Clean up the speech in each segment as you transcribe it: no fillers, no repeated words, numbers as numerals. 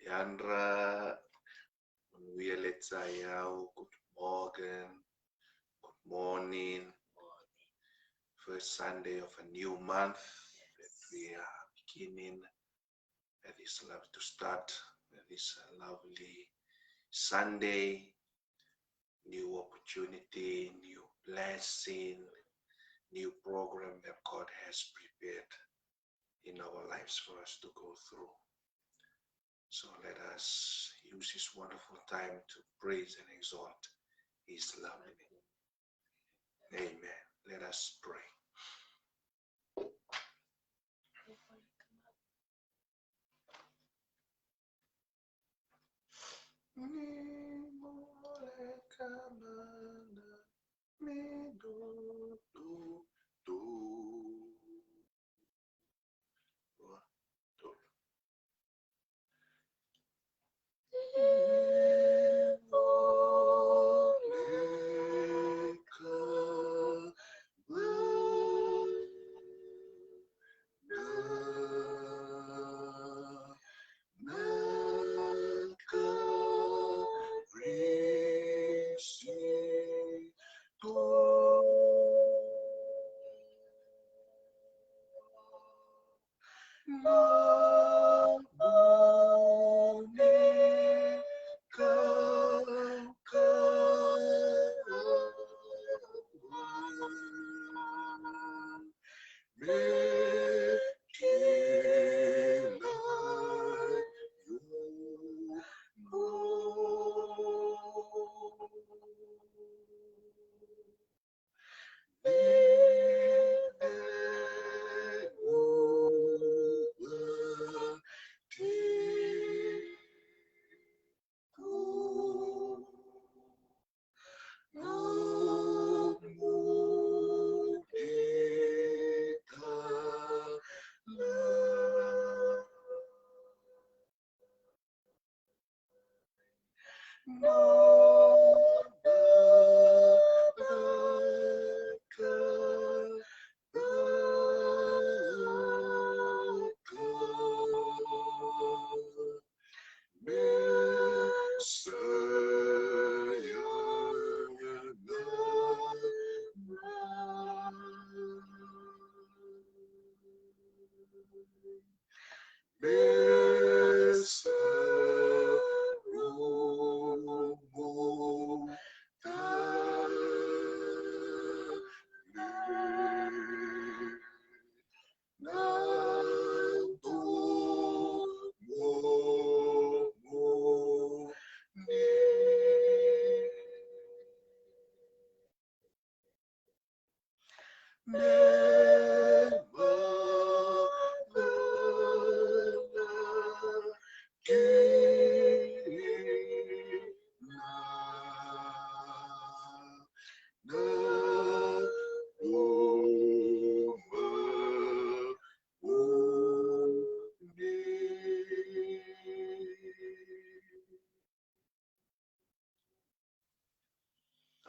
Yandra, good morning, good morning. First Sunday of a new month that we are beginning. This love to start this lovely Sunday, new opportunity, new blessing, new program that God has prepared in our lives for us to go through. So let us use this wonderful time to praise and exalt His lovely name. Amen. Let us pray.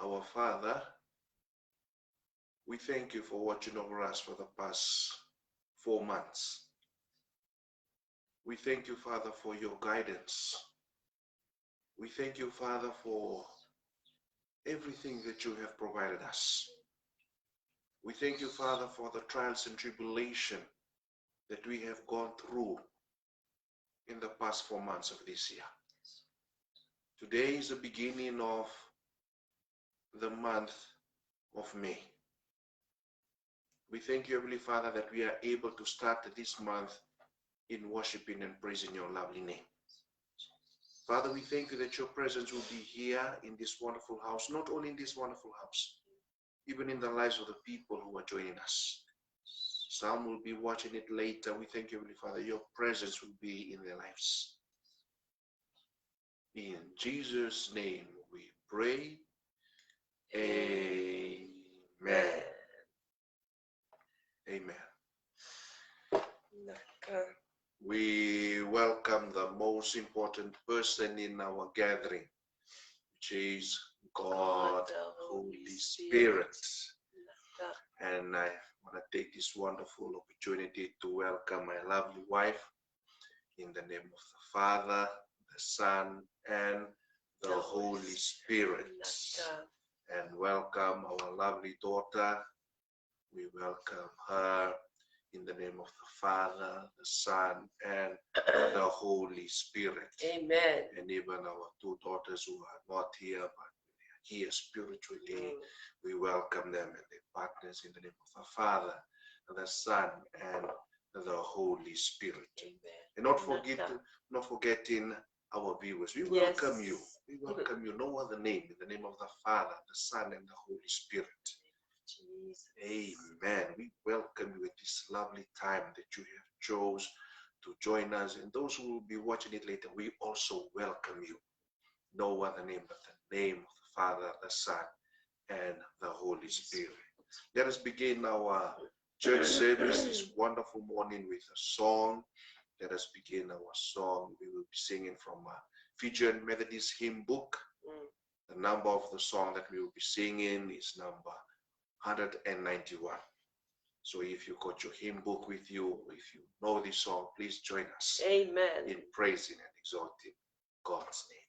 Our Father, we thank you for watching over us for the past 4 months. We thank you, Father, for your guidance. We thank you, Father, for everything that you have provided us. We thank you, Father, for the trials and tribulation that we have gone through in the past 4 months of this year. Today is the beginning of the month of May. We thank you, Heavenly Father, that we are able to start this month in worshiping and praising your lovely name. Father, we thank you that your presence will be here in this wonderful house, not only in this wonderful house, even in the lives of the people who are joining us. Some will be watching it later. We thank you, Heavenly Father, your presence will be in their lives. In Jesus' name we pray. Amen. Amen. We welcome the most important person in our gathering, which is God, the Holy Spirit. And I want to take this wonderful opportunity to welcome my lovely wife in the name of the Father, Son, and the Holy Spirit. And welcome our lovely daughter. We welcome her in the name of the Father, the Son, and the Holy Spirit. Amen. And even our two daughters who are not here, but here spiritually, we welcome them and their partners in the name of the Father, the Son, and the Holy Spirit. Amen. And not forgetting our viewers. We welcome you. We welcome you. No other name, in the name of the Father, the Son, and the Holy Spirit. Jesus. Amen. We welcome you at this lovely time that you have chose to join us. And those who will be watching it later, we also welcome you. No other name but the name of the Father, the Son, and the Holy Spirit. Let us begin our church service this wonderful morning with a song. Let us begin our song. We will be singing from a Fijian Methodist hymn book. The number of the song that we will be singing is number 191. So if you got your hymn book with you, if you know this song, please join us. Amen. In praising and exalting God's name.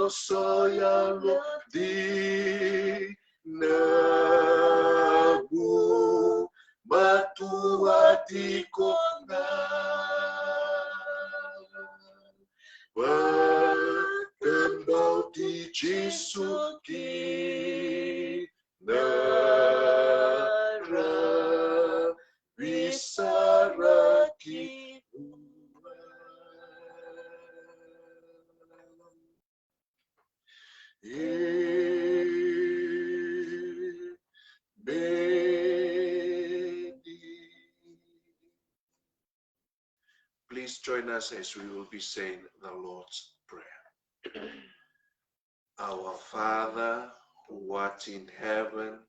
soya di nabu batu hati kona berkembang di Cisuki nara wisaraki Please join us as we will be saying the Lord's Prayer. Our Father, who art in heaven,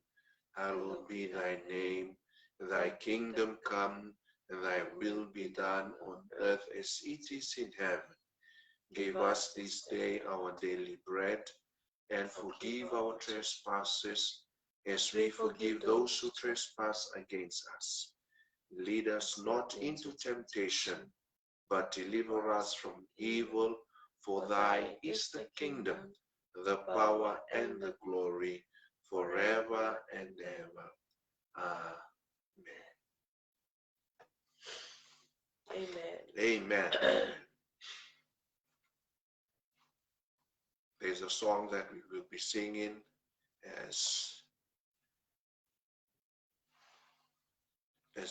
hallowed be thy name. Thy kingdom come, and thy will be done on earth as it is in heaven. Give us this day our daily bread, and forgive our trespasses, as we forgive those who trespass against us. Lead us not into temptation, but deliver us from evil. For thine is the kingdom, the power, and the glory, forever and ever. Amen. Amen. Amen. There's a song that we will be singing as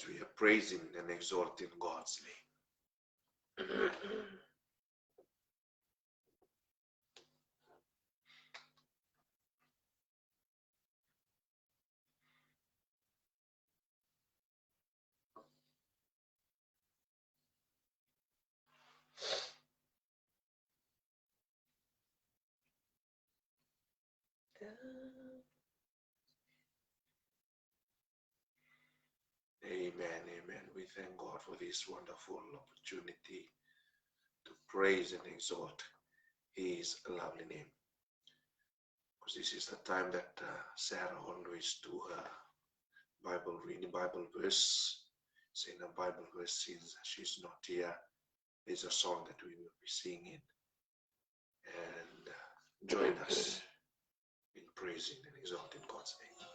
we are praising and exalting God's name. Amen, amen. We thank God for this wonderful opportunity to praise and exalt His lovely name. Because this is the time that Sarah always do her Bible reading, Bible verse, saying a Bible verse since she's not here. There's a song that we will be singing. And join us in praising and exalting God's name.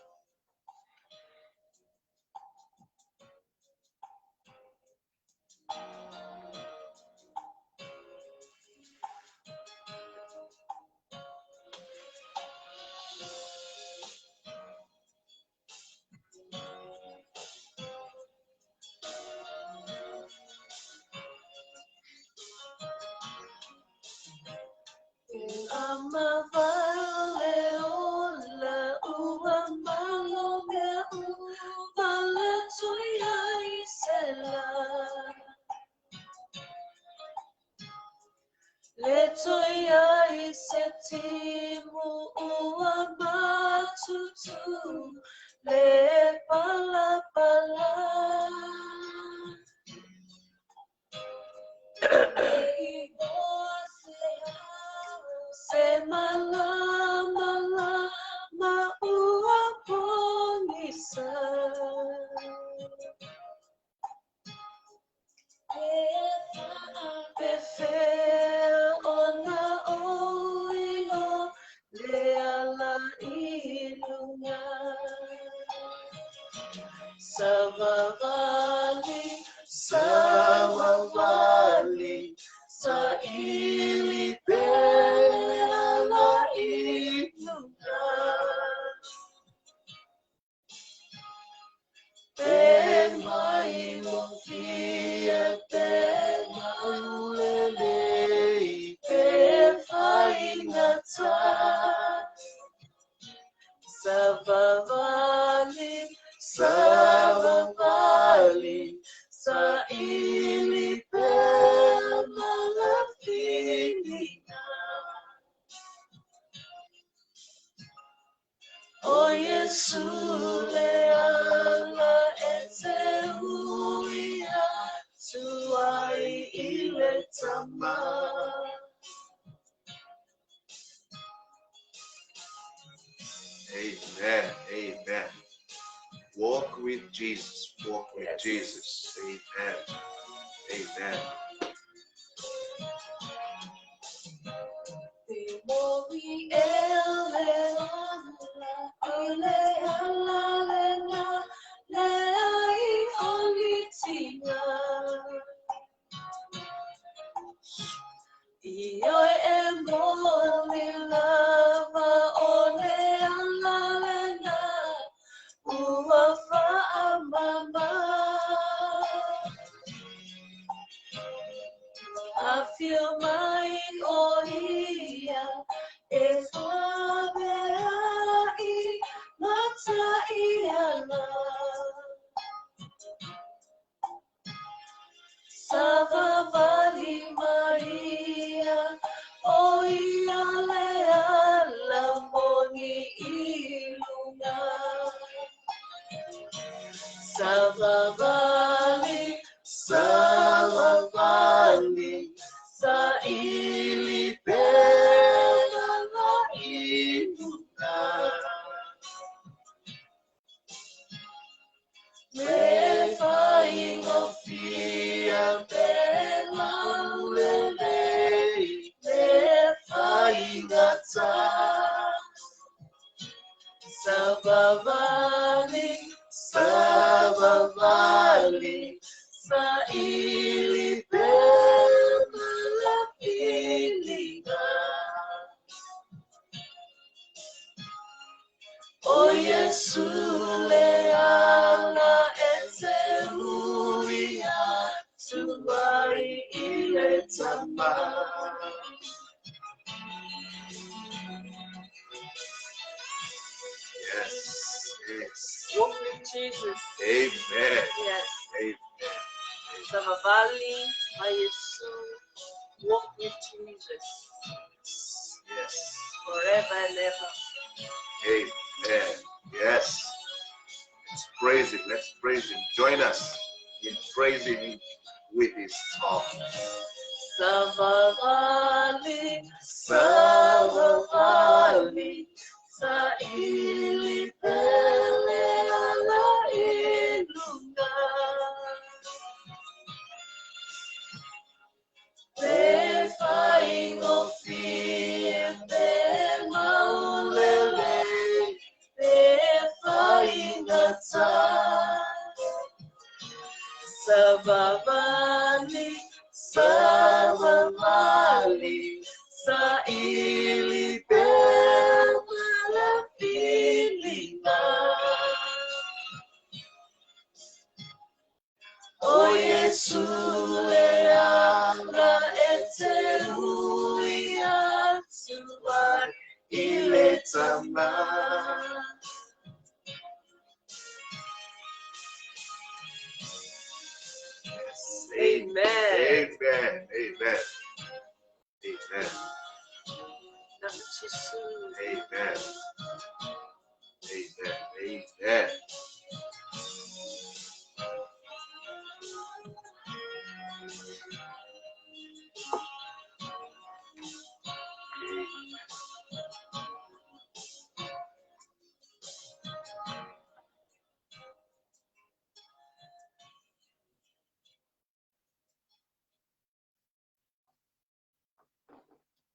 Samavali, Saili Bela Iluna, Tema Ilufia, Tema Ulele, Tefa Inata, Savavali, Savavali, Saili Pema Lafilina. O Yesu leala eteuia, tuai ile tama. Amen, amen. Walk with Jesus, walk with Jesus. Amen, amen. I feel my oria is Savavali Maria, oia lea lamboni iluna. Savavali, Savavali, Saili Pela iluna. Me fai ngofia pela ulele, me fai ngata. Savavali, Savavali, Saili Pela ilinga. O Yesu leana eteluia tuai ile tama. Yes, yes. Walk with Jesus. Amen. Yes. Amen. Savavali, my Yesu, walk with Jesus Yes. forever and ever. Amen. Yes. Let's praise Him. Let's praise Him. Join us in praising Him with His song. Savavali, Savavali, Saili Pele ala ilunga. Te fai ngofie te maulele, te fai ngata. Savavali, Savavali, Saili Pela ilinga. O Yesu leana eteluia tuai ile tama. Amen. Amen. Amen. Amen. Amen. Amen. Amen.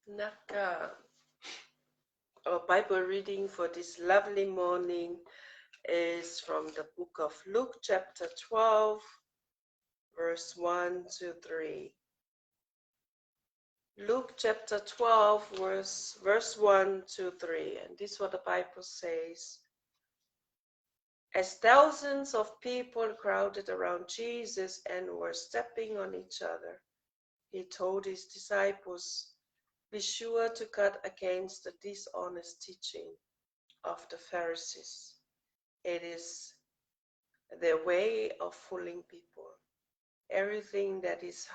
Naka. Our Bible reading for this lovely morning is from the book of Luke, chapter 12, verse 1 to 3. Luke chapter 12, verse 1 to 3. And this is what the Bible says. As thousands of people crowded around Jesus and were stepping on each other, he told his disciples, "Be sure to cut against the dishonest teaching of the Pharisees. It is their way of fooling people. Everything that is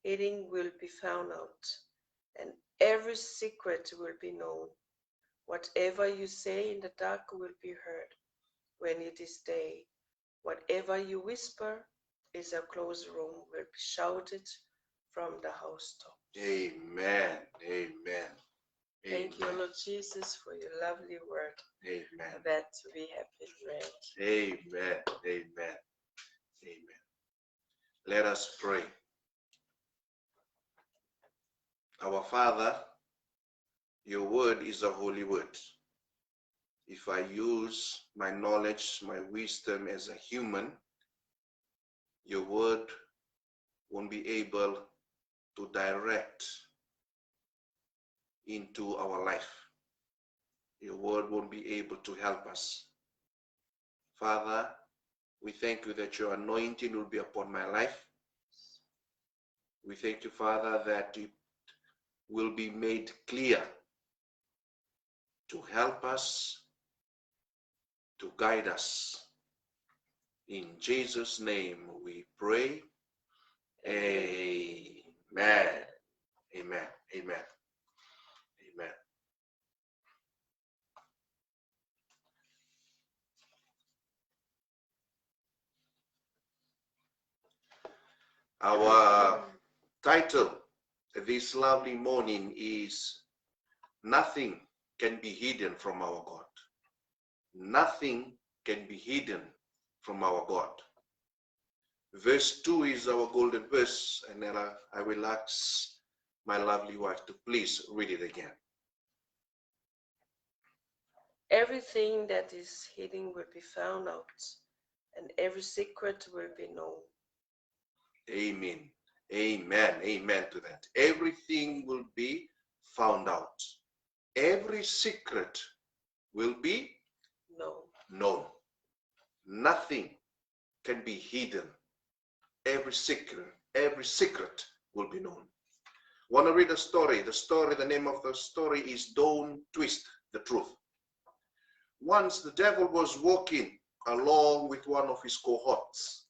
hidden will be found out, and every secret will be known. Whatever you say in the dark will be heard when it is day. Whatever you whisper in a closed room will be shouted from the housetop." Amen. Amen. Thank you, Lord Jesus, for your lovely word Amen. that we have been read. Amen. Amen. Amen. Let us pray. Our Father, Your word is a holy word. If I use my knowledge, my wisdom as a human, your word won't be able to direct into our life. Your word won't be able to help us. Father, we thank you that your anointing will be upon my life. We thank you, Father, that it will be made clear to help us, to guide us. In Jesus' name we pray. Amen. Amen. Amen. Amen. Our title this lovely morning is Nothing Can Be Hidden from Our God. Nothing can be hidden from our God. Verse 2 is our golden verse, and then I will ask my lovely wife to please read it again. Everything that is hidden will be found out, and every secret will be known. Amen. Amen. Amen to that. Everything will be found out. Every secret will be known. Nothing can be hidden. Every secret will be known. Want to read a story? The name of the story is Don't Twist the Truth. Once the devil was walking along with one of his cohorts,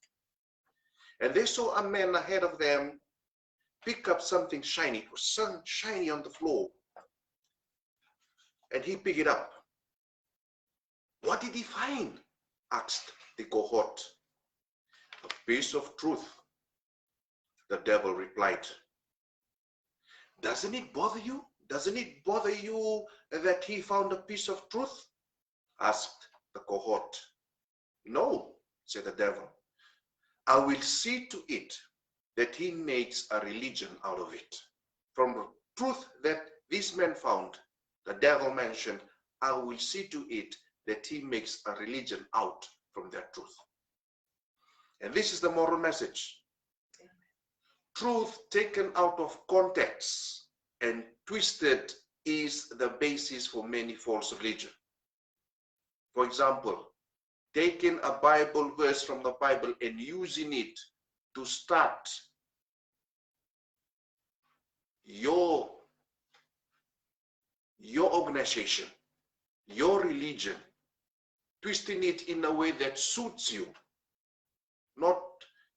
and they saw a man ahead of them pick up something shiny. It was shiny on the floor. And he picked it up. What did he find? Asked the cohort. A piece of truth. The devil replied. Doesn't it bother you? Doesn't it bother you that he found a piece of truth? Asked the cohort. No, said the devil. I will see to it that he makes a religion out of it. From the truth that this man found, the devil mentioned, I will see to it that he makes a religion out from that truth. And this is the moral message. Amen. Truth taken out of context and twisted is the basis for many false religion. For example, taking a Bible verse from the Bible and using it to start your organization, your religion, twisting it in a way that suits you, not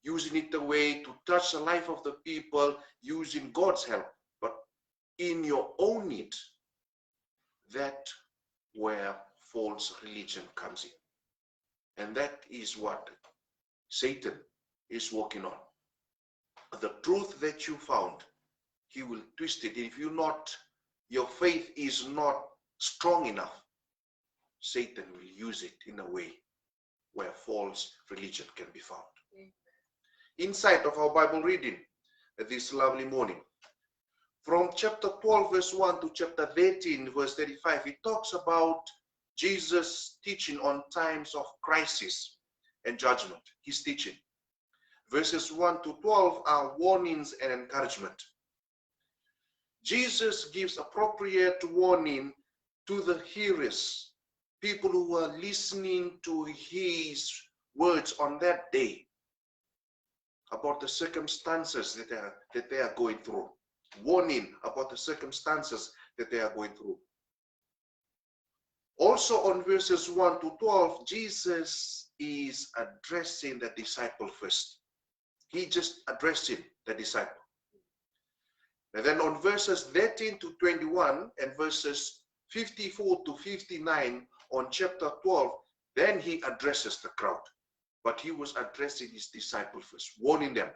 using it a way to touch the life of the people using God's help, but in your own need. That where false religion comes in. And that is what Satan is working on. The truth that you found, he will twist it. If your faith is not strong enough, Satan will use it in a way where false religion can be found. Inside of our Bible reading this lovely morning, from chapter 12 verse 1 to chapter 13 verse 35, it talks about Jesus' teaching on times of crisis and judgment. His teaching. Verses 1 to 12 are warnings and encouragement. Jesus gives appropriate warning to the hearers, people who were listening to his words on that day, about the circumstances that they are going through. Warning about the circumstances that they are going through. Also on verses 1 to 12, Jesus is addressing the disciple first. He just addressing the disciple. And then on verses 13 to 21 and verses 54 to 59 on chapter 12, then he addresses the crowd. But he was addressing his disciple first, warning them.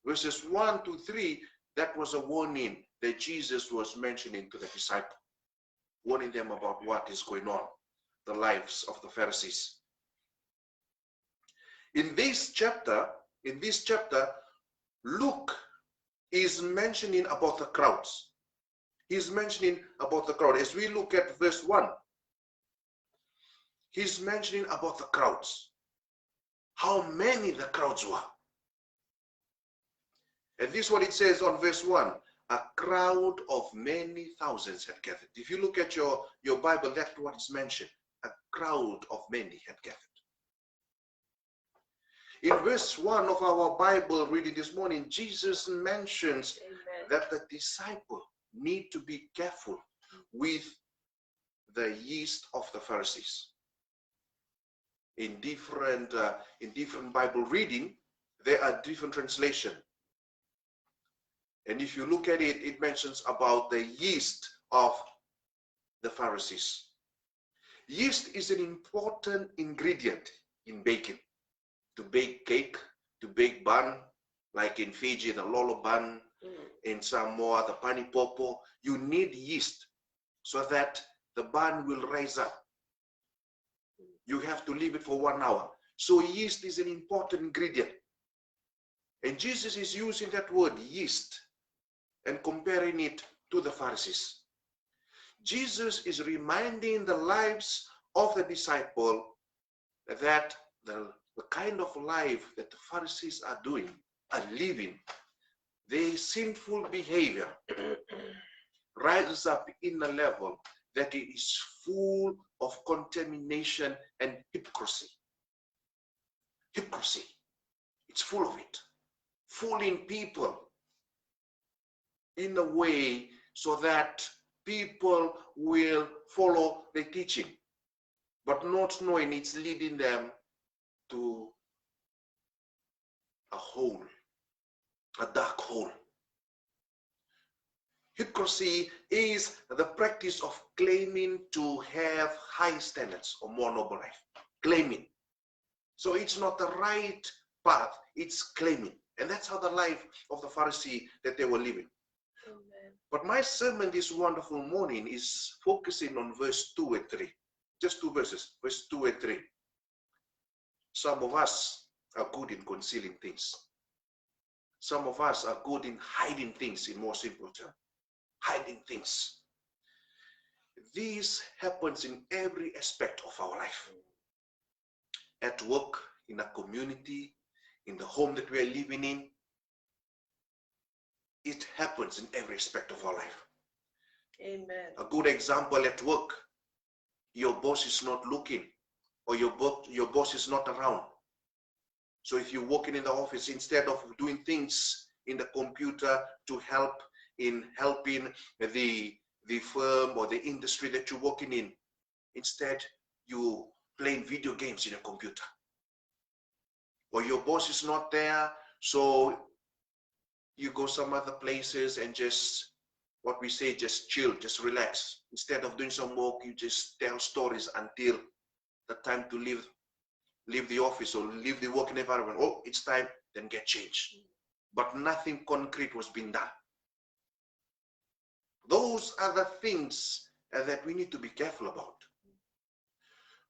Verses 1 to 3, that was a warning that Jesus was mentioning to the disciple, warning them about what is going on, the lives of the Pharisees. In this chapter, Luke is mentioning about the crowds. He's mentioning about the crowd. As we look at verse 1, he's mentioning about the crowds, how many the crowds were. And this is what it says on verse 1. A crowd of many thousands had gathered. If you look at your Bible, that's what is mentioned. A crowd of many had gathered. In verse 1 of our Bible reading this morning, Jesus mentions that the disciple need to be careful with the yeast of the Pharisees. In different Bible reading, there are different translations. And if you look at it, it mentions about the yeast of the Pharisees. Yeast is an important ingredient in baking. To bake cake, to bake bun, like in Fiji, the lolo bun, in Samoa, the pani popo, you need yeast so that the bun will rise up. You have to leave it for 1 hour. So yeast is an important ingredient. And Jesus is using that word yeast and comparing it to the Pharisees. Jesus is reminding the lives of the disciple that the kind of life that the Pharisees are living, their sinful behavior rises up in a level that it is full of contamination and hypocrisy. Hypocrisy. It's full of it. Fooling people in a way so that people will follow the teaching, but not knowing it's leading them to a hole, a dark hole. Hypocrisy is the practice of claiming to have high standards or more noble life. Claiming. So it's not the right path, it's claiming. And that's how the life of the Pharisee that they were living. Amen. But my sermon this wonderful morning is focusing on verse 2 and 3. Just 2 verses, verse 2 and 3. Some of us are good in concealing things. Some of us are good in hiding things, in more simple terms. Hiding things. This happens in every aspect of our life. At work, in a community, in the home that we are living in. It happens in every aspect of our life. Amen. A good example at work, your boss is not looking, or your boss is not around. So if you're working in the office, instead of doing things in the computer to help in helping the firm or the industry that you're working in, instead you playing video games in a computer. Or your boss is not there, so you go some other places and just, what we say, just chill, just relax. Instead of doing some work, you just tell stories until the time to leave the office or leave the working environment. Oh, it's time, then get changed. But nothing concrete was being done. Those are the things that we need to be careful about.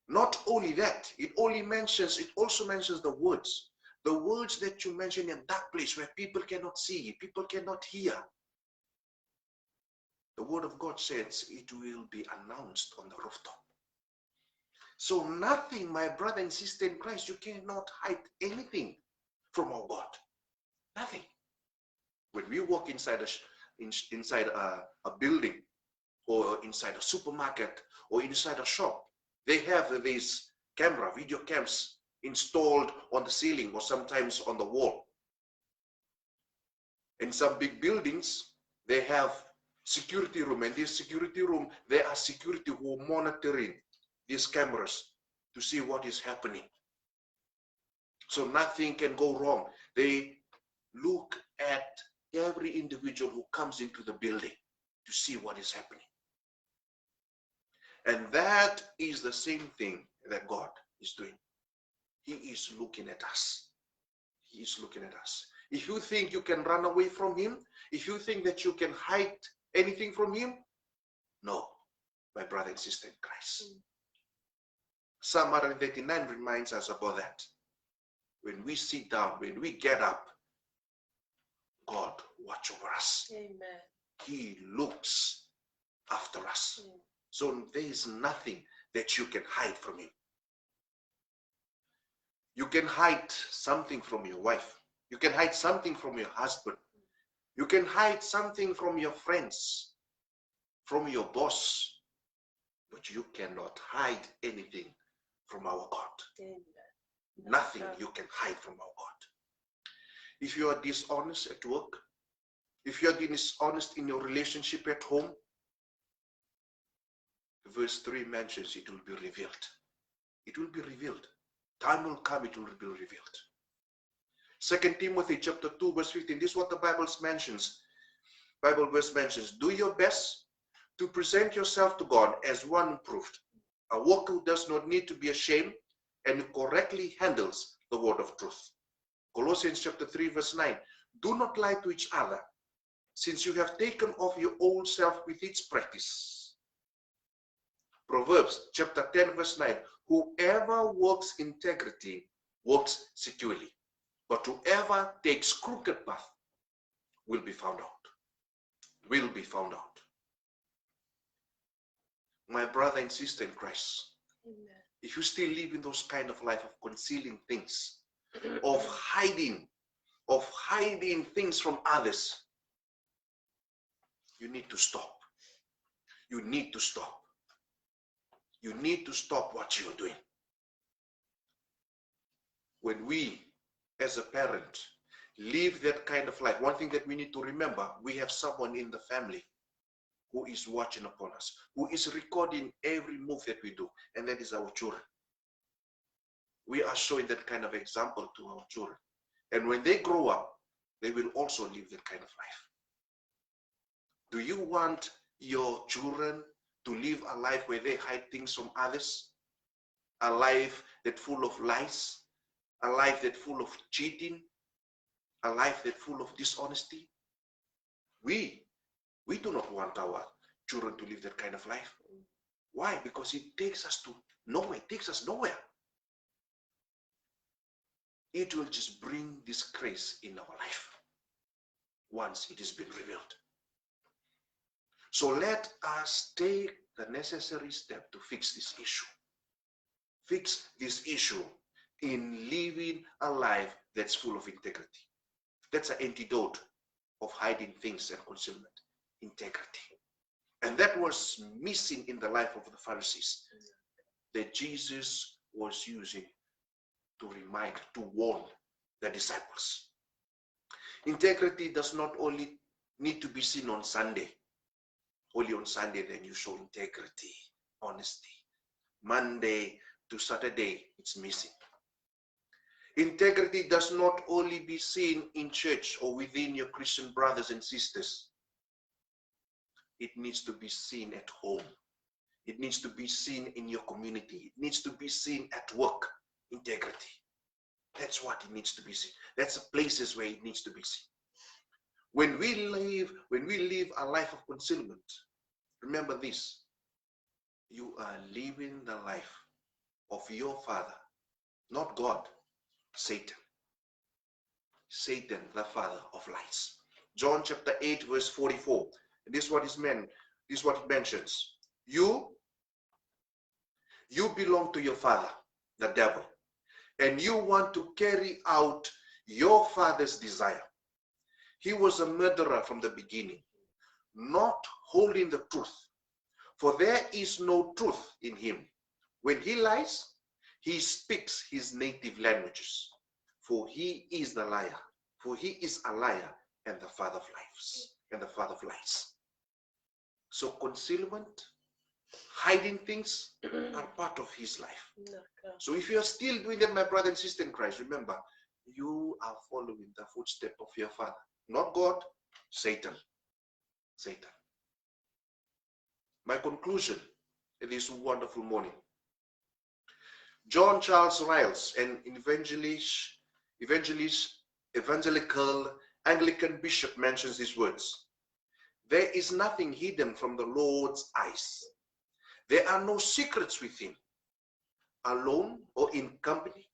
Not only that, it also mentions the words. The words that you mention in that place where people cannot see, people cannot hear. The word of God says it will be announced on the rooftop. So nothing, my brother and sister in Christ, you cannot hide anything from our God. Nothing. When we walk inside a building or inside a supermarket or inside a shop, they have these video cams installed on the ceiling or sometimes on the wall. In some big buildings, they have security room, and this security room, there are security who are monitoring these cameras to see what is happening. So nothing can go wrong. They look at every individual who comes into the building to see what is happening. And that is the same thing that God is doing. He is looking at us. He is looking at us. If you think you can run away from him, if you think that you can hide anything from him, no, my brother and sister in Christ. Psalm 139 reminds us about that. When we sit down, when we get up, God watch over us. Amen. He looks after us. So there is nothing that you can hide from him. You can hide something from your wife. You can hide something from your husband. You can hide something from your friends, from your boss, but you cannot hide anything from our God. Amen. Nothing you can hide from our God. If you are dishonest at work, if you are dishonest in your relationship at home, verse 3 mentions it will be revealed. It will be revealed. Time will come, it will be revealed. 2 Timothy chapter 2 verse 15, this is what the Bible verse mentions. Do your best to present yourself to God as one approved, a worker who does not need to be ashamed and who correctly handles the word of truth. Colossians chapter 3 verse 9, do not lie to each other, since you have taken off your old self with its practice. Proverbs chapter 10 verse 9, whoever works integrity works securely, but whoever takes crooked path will be found out. Will be found out. My brother and sister in Christ, Amen. if you still live in those kind of life of concealing things, of hiding things from others, you need to stop. You need to stop. You need to stop what you're doing. When we, as a parent, live that kind of life, one thing that we need to remember, we have someone in the family who is watching upon us, who is recording every move that we do, and that is our children. We are showing that kind of example to our children. And when they grow up, they will also live that kind of life. Do you want your children to live a life where they hide things from others? A life that's full of lies? A life that's full of cheating? A life that's full of dishonesty? We do not want our children to live that kind of life. Why? Because it takes us to nowhere. It takes us nowhere. It will just bring disgrace in our life once it has been revealed. So let us take the necessary step to fix this issue. Fix this issue in living a life that's full of integrity. That's an antidote of hiding things and concealment. Integrity. And that was missing in the life of the Pharisees, that Jesus was using to remind, to warn the disciples. Integrity does not only need to be seen on Sunday. Only on Sunday then you show integrity, honesty. Monday to Saturday, it's missing. Integrity does not only be seen in church or within your Christian brothers and sisters. It needs to be seen at home. It needs to be seen in your community. It needs to be seen at work. Integrity. That's what it needs to be seen. That's the places where it needs to be seen. When we live a life of concealment, remember this. You are living the life of your father, not God, Satan. Satan, the father of lies. John chapter 8, verse 44. This is what is meant. This is what it mentions. You belong to your father, the devil, and you want to carry out your father's desire. He was a murderer from the beginning, not holding the truth, for there is no truth in him. When he lies, he speaks his native languages, for he is the liar. For he is a liar and the father of lies, and the father of lies. So concealment, hiding things are part of his life. So if you are still doing that, my brother and sister in Christ, remember, you are following the footsteps of your father. Not God, Satan. Satan. My conclusion in this wonderful morning. John Charles Riles, an evangelical Anglican bishop, mentions these words. There is nothing hidden from the Lord's eyes. There are no secrets with him, alone or in company,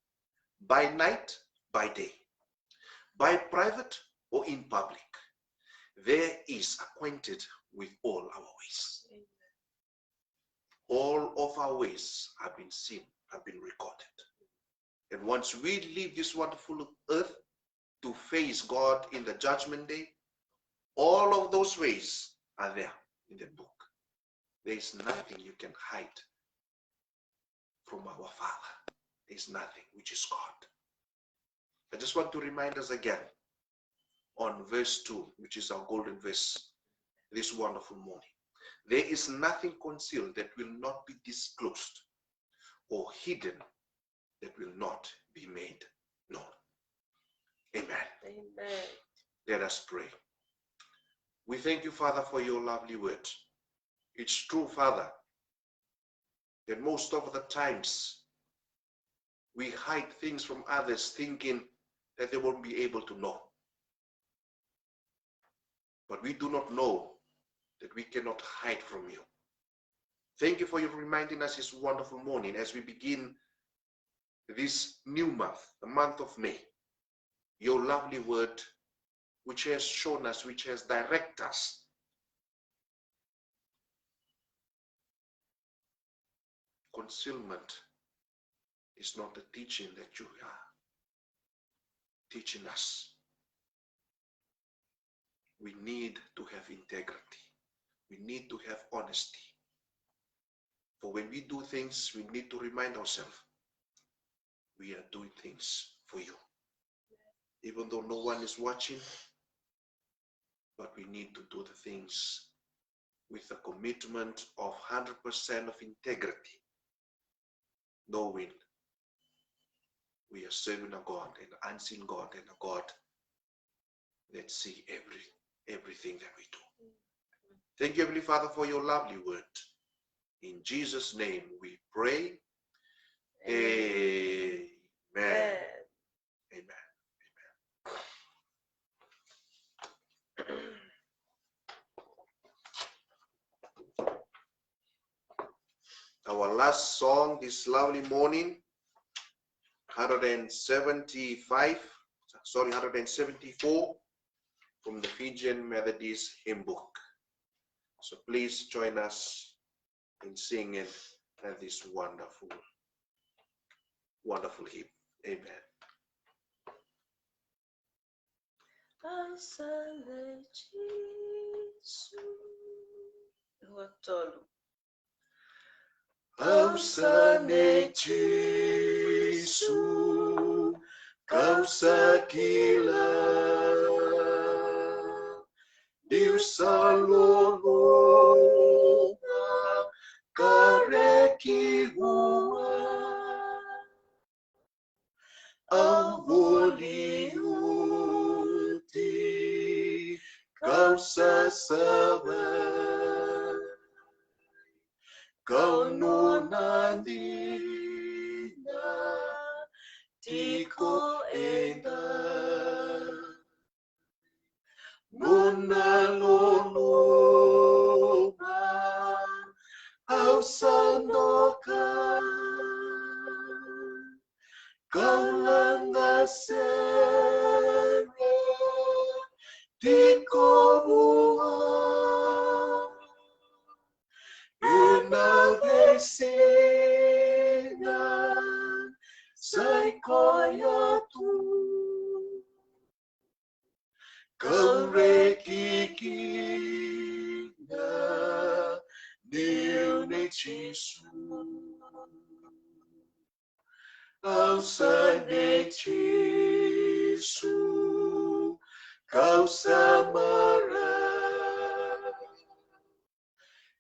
by night, by day, by private or in public. There is acquainted with all our ways. all of our ways have been seen, have been recorded. And once we leave this wonderful earth to face God in the judgment day, all of those ways are there in the book. There is nothing you can hide from our Father. There is nothing, which is God. I just want to remind us again on verse 2, which is our golden verse this wonderful morning. There is nothing concealed that will not be disclosed, or hidden that will not be made known. Amen. Amen. Let us pray. We thank you, Father, for your lovely word. It's true, Father, that most of the times we hide things from others thinking that they won't be able to know. But we do not know that we cannot hide from you. Thank you for your reminding us this wonderful morning as we begin this new month, the month of May. Your lovely word, which has shown us, which has directed us concealment is not the teaching that you are teaching us. We need to have integrity. We need to have honesty. For when we do things, we need to remind ourselves we are doing things for you. Even though no one is watching, but we need to do the things with a commitment of 100% of integrity, knowing we are serving a God, an unseen God, and a God that sees everything that we do. Thank you, Heavenly Father, for your lovely word. In Jesus' name we pray. Amen. Amen. Our last song this lovely morning, 174 from the Fijian Methodist Hymn Book. So please join us in singing this wonderful, wonderful hymn. Amen. Asale Jesu, Watolu. Ausane Jesu, kau sakila, diusalolonga, kareki hua, avoliuti, kau sasabai, kau nonandina, tiko enda, nona loloma, au sandoka, kau langasere, tiko bua, ena vesena, sai koya tu, kau rekikina, niune Jesu, ausane Jesu, kau samara,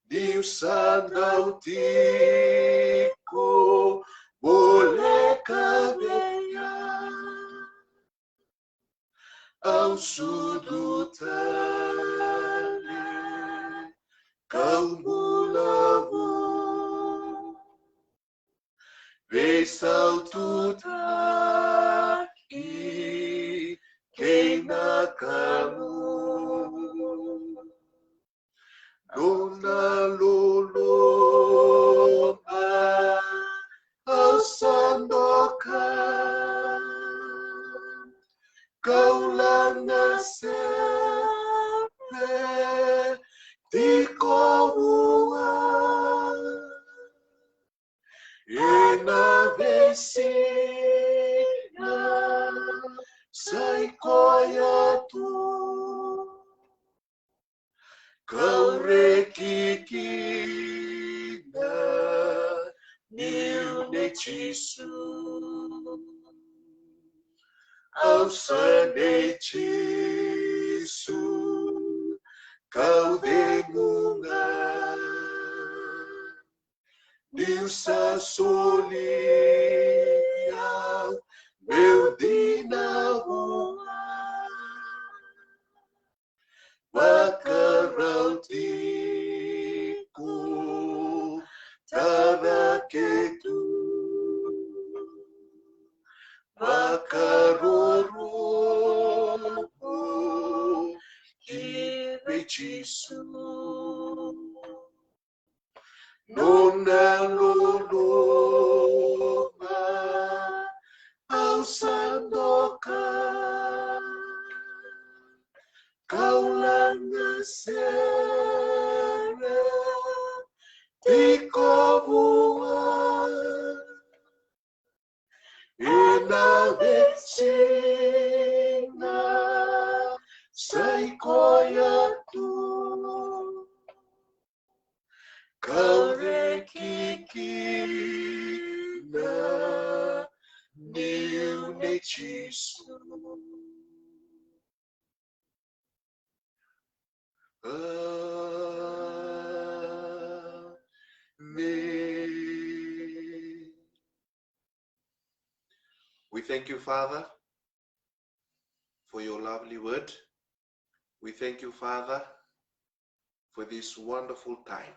diusandau tiko, boleh kabeya, au sudutane, kau mulawu, vesau tutaki, kena kamu, dona loloma, au sandokan, kau langasere, tiko bua, sina sai koia tu kau rekikina niu ne chisu au sane chisu kau dengunga niu sa solia meu dinahua Makarauti-ku taraketu Makaroroku kibechisu Nona loloma au sandoka Kaulang sere tikobuan ina vecina sai koyatu kau rekikina niu nechisu Amen. We thank you, Father, for your lovely word. We thank you, Father, for this wonderful time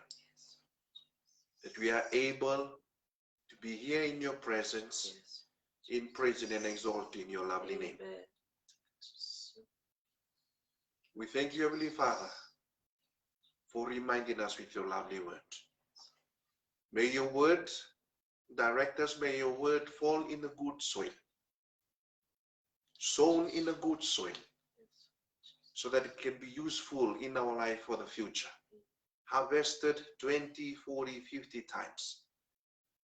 that we are able to be here in your presence, in praising and exalting your lovely name. We thank you, Heavenly Father, for reminding us with your lovely word. May your word direct us, may your word fall in a good soil, sown in a good soil, so that it can be useful in our life for the future. Harvested 20, 40, 50 times,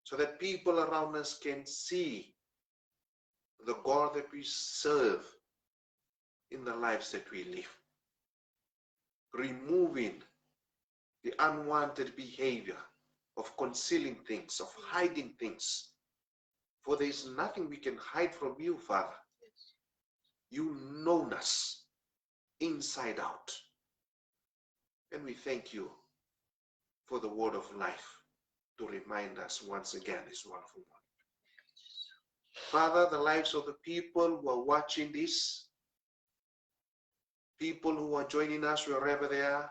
so that people around us can see the God that we serve in the lives that we live. Removing the unwanted behavior of concealing things, of hiding things. For there is nothing we can hide from you, Father. You know us inside out. And we thank you for the word of life to remind us once again this wonderful one. Father, the lives of the people who are watching this, people who are joining us wherever they are,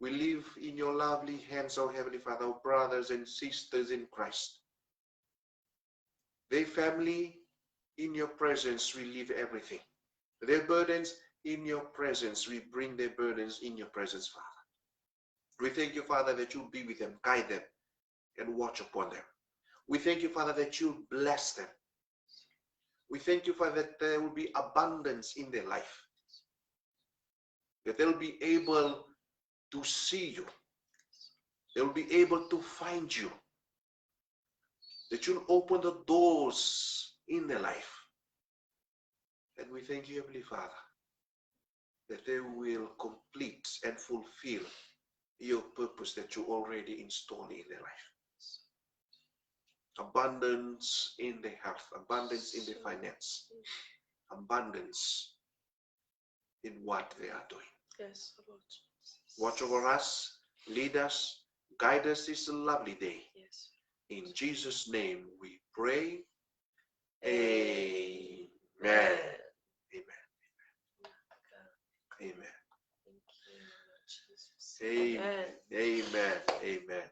we live in your lovely hands, O Heavenly Father, our brothers and sisters in Christ. Their family, in your presence, we leave everything. Their burdens, in your presence, we bring their burdens in your presence, Father. We thank you, Father, that you'll be with them, guide them, and watch upon them. We thank you, Father, that you'll bless them. We thank you, Father, that there will be abundance in their life, that they'll be able to see you. They'll be able to find you. That you'll open the doors in their life. And we thank you, Heavenly Father, that they will complete and fulfill your purpose that you already installed in their life. Abundance in their health, abundance in their finance, abundance in what they are doing. Yes, Lord. Watch over us, lead us, guide us this lovely day. Yes. In Jesus' name we pray. Amen. Amen. Amen. Amen. Thank you, Lord Jesus. Amen. Amen. Amen.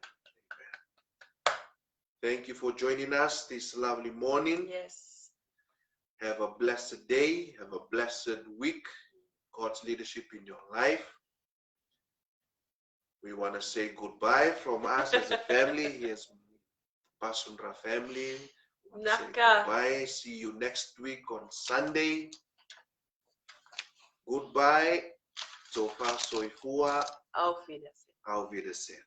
Thank you for joining us this lovely morning. Yes. Have a blessed day. Have a blessed week. God's leadership in your life. We want to say goodbye from us as a family. Here's Pasundra family. Say goodbye. See you next week on Sunday. Goodbye. So far, so ifua. Auf Wiedersehen. Auf Wiedersehen.